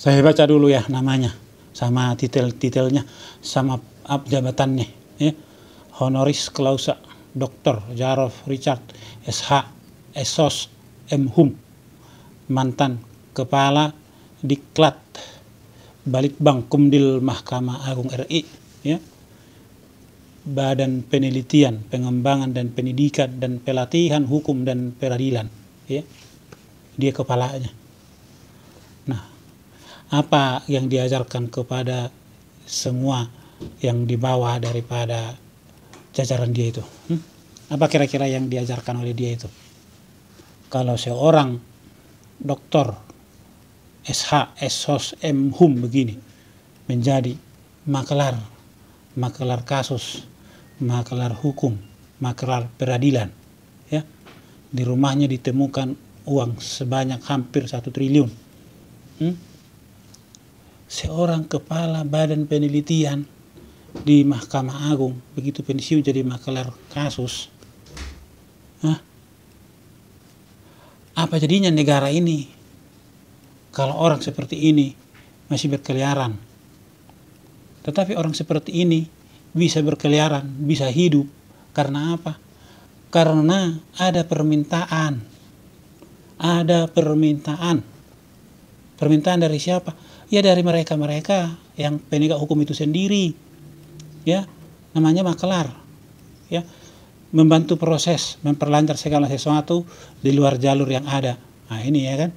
Saya baca dulu ya namanya, sama titel-titelnya, sama jabatannya. Ya. Honoris Clausa Dr. Jarod Richard SH Esos M. Hum, mantan Kepala Diklat Balitbang Kumdil Mahkamah Agung RI, ya. Badan Penelitian, Pengembangan dan Pendidikan dan Pelatihan Hukum dan Peradilan, ya. Dia kepalanya. Nah, apa yang diajarkan kepada semua yang di bawah daripada jajaran dia itu? Apa kira-kira yang diajarkan oleh dia itu? Kalau seorang doktor SH Esos M. Hum begini menjadi makelar kasus, makelar hukum, makelar peradilan, ya. Di rumahnya ditemukan uang sebanyak hampir 1 triliun. Seorang kepala badan penelitian di Mahkamah Agung begitu pensiun jadi makelar kasus. Apa jadinya negara ini kalau orang seperti ini masih berkeliaran? Tetapi orang seperti ini bisa berkeliaran, bisa hidup. Karena apa? Karena ada permintaan. Ada permintaan. Permintaan dari siapa? Ya dari mereka-mereka yang penegak hukum itu sendiri. Ya, namanya makelar. Ya, membantu proses, memperlancar segala sesuatu di luar jalur yang ada. Nah, ini ya kan.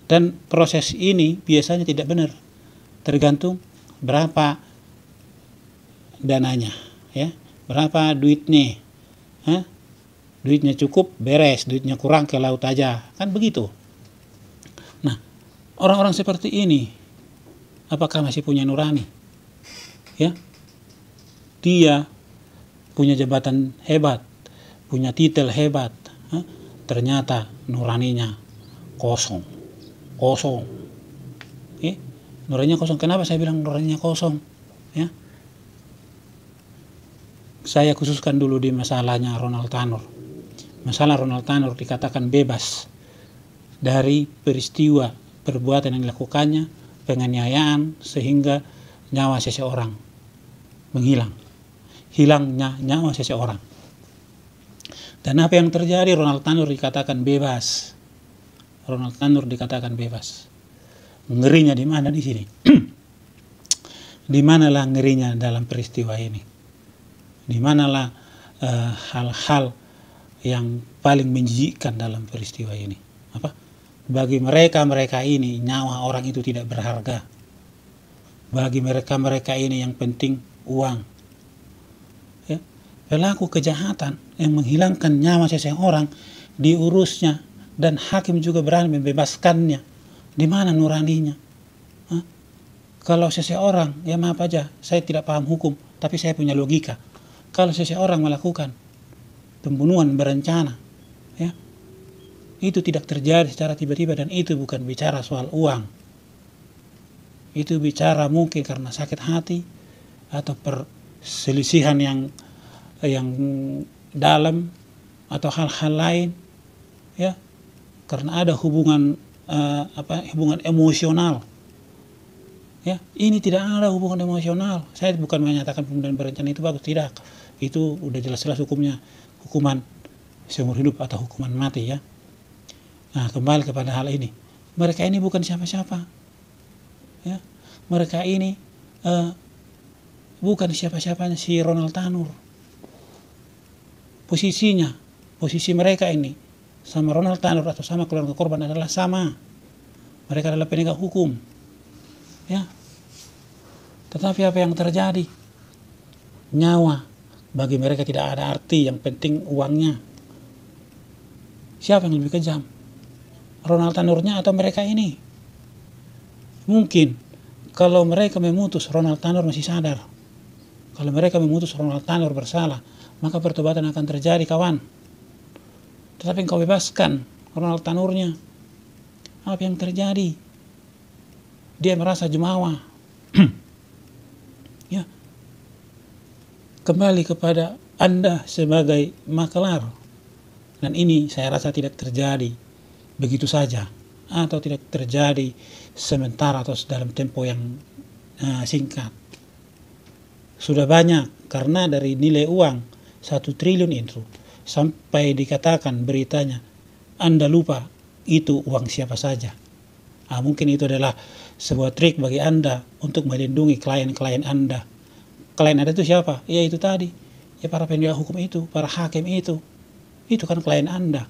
Dan proses ini biasanya tidak benar. Tergantung berapa dananya, ya. Berapa duitnya. Duitnya cukup, beres. Duitnya kurang, ke laut aja. Kan begitu. Nah, orang-orang seperti ini apakah masih punya nurani? Ya. Dia punya jabatan hebat, punya titel hebat, ternyata nuraninya kosong. Nuraninya kosong. Kenapa saya bilang nuraninya kosong? Ya, saya khususkan dulu di masalahnya Ronald Tanur. Masalah Ronald Tanur dikatakan bebas dari peristiwa perbuatan yang dilakukannya, penganiayaan sehingga nyawa seseorang menghilang. Hilangnya nyawa seseorang. Dan apa yang terjadi? Ronald Tanur dikatakan bebas. Ronald Tanur dikatakan bebas. Ngerinya di mana di sini? Di manalah ngerinya dalam peristiwa ini? Di manalah hal-hal yang paling menjijikkan dalam peristiwa ini? Apa? Bagi mereka ini nyawa orang itu tidak berharga. Bagi mereka ini yang penting uang. Ya. Pelaku kejahatan yang menghilangkan nyawa seseorang diurusnya dan hakim juga berani membebaskannya. Di mana nuraninya? Kalau seseorang, ya maaf aja, saya tidak paham hukum, tapi saya punya logika. Kalau seseorang melakukan pembunuhan berencana, ya, itu tidak terjadi secara tiba-tiba dan itu bukan bicara soal uang. Itu bicara mungkin karena sakit hati atau perselisihan yang dalam atau hal-hal lain, ya, karena ada hubungan hubungan emosional. Ya, ini tidak ada hubungan emosional. Saya bukan menyatakan pembunuhan berencana itu bagus, tidak. Itu udah jelas-jelas hukumnya, hukuman seumur hidup atau hukuman mati, ya. Nah, kembali kepada hal ini. Mereka ini bukan siapa-siapa. Ya. Mereka ini bukan siapa-siapanya si Ronald Tanur. Posisi mereka ini sama Ronald Tanur atau sama keluarga korban adalah sama. Mereka adalah penegak hukum. Ya. Tetapi apa yang terjadi? Nyawa bagi mereka tidak ada arti, yang penting uangnya. Siapa yang lebih kejam? Ronald Tanurnya atau mereka ini? Mungkin kalau mereka memutus Ronald Tanur masih sadar. Kalau mereka memutus Ronald Tanur bersalah, maka pertobatan akan terjadi, kawan. Tetapi engkau bebaskan Ronald Tanurnya. Apa yang terjadi? Dia merasa jumawa. Ya. Kembali kepada Anda sebagai makelar. Dan ini saya rasa tidak terjadi begitu saja. atau tidak terjadi sementara atau dalam tempo yang singkat. Sudah banyak, karena dari nilai uang 1 triliun itu sampai dikatakan beritanya Anda lupa itu uang siapa saja. Mungkin itu adalah sebuah trik bagi Anda untuk melindungi klien-klien Anda. Klien Anda itu siapa? Ya itu tadi, ya para penegak hukum itu, para hakim itu kan klien Anda.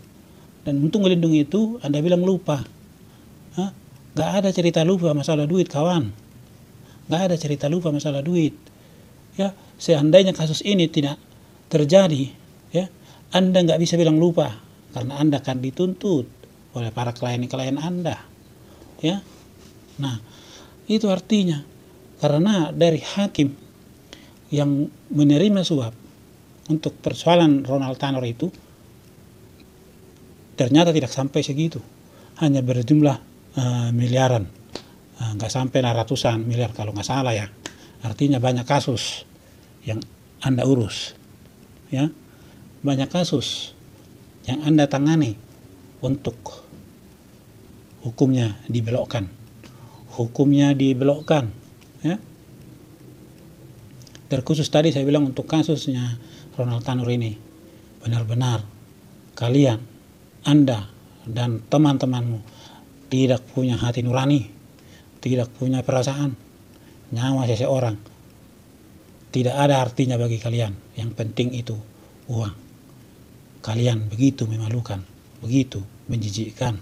Dan untuk melindungi itu Anda bilang lupa. Gak ada cerita lupa masalah duit, kawan. Gak ada cerita lupa masalah duit. Ya, seandainya kasus ini tidak terjadi, ya, Anda nggak bisa bilang lupa, karena Anda akan dituntut oleh para klien-klien Anda. Ya, nah itu artinya karena dari hakim yang menerima suap untuk persoalan Ronald Tanur itu ternyata tidak sampai segitu, hanya berjumlah miliaran, nggak sampai ratusan miliar kalau nggak salah ya. Artinya banyak kasus yang Anda urus, ya, banyak kasus yang Anda tangani untuk hukumnya dibelokkan, ya. Terkhusus tadi saya bilang untuk kasusnya Ronald Tanur ini, benar-benar kalian, Anda dan teman-temanmu tidak punya hati nurani, tidak punya perasaan. Nyawa seseorang tidak ada artinya bagi kalian. Yang penting itu uang. Kalian begitu memalukan, begitu menjijikkan.